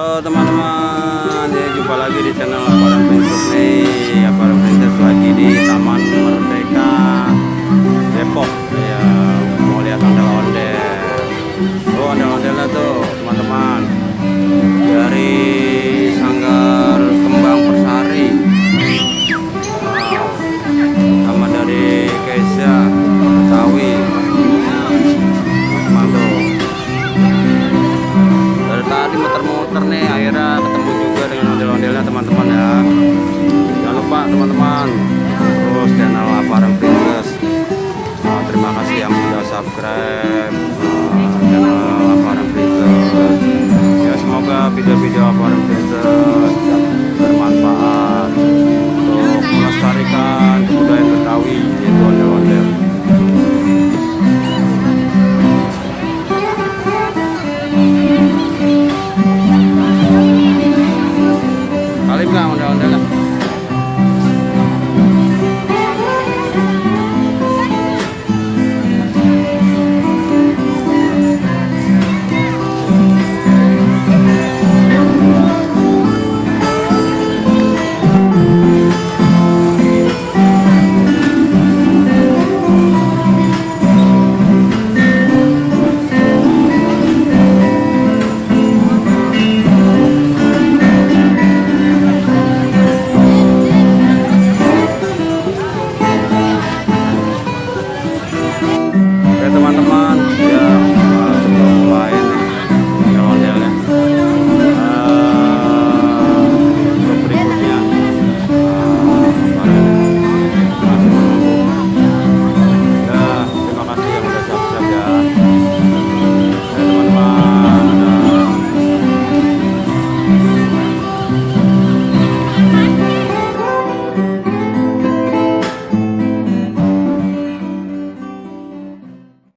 Halo teman-teman, ya jumpa lagi di channel Aparan Princess nih. Aparan Princess lagi di Taman Merdeka Depok. Ya, mau lihat ondel-ondel. Oh, ondel-ondelnya tuh teman-teman dari Sanggar Kembang Persari. Wow, sama dari Keza Betawi. Teman tuh dari tadi muter-muter nih, akhirnya ketemu juga dengan ondel-ondelnya teman-teman ya. Jangan lupa teman-teman terus channel Aparan Princess. Terima kasih yang sudah subscribe channel Aparan Princess. Ya, semoga video-video Aparan Princess bermanfaat untuk melestarikan kebudayaan Betawi, yaitu ondel-ondel. Kali nggak ondel-ondelnya?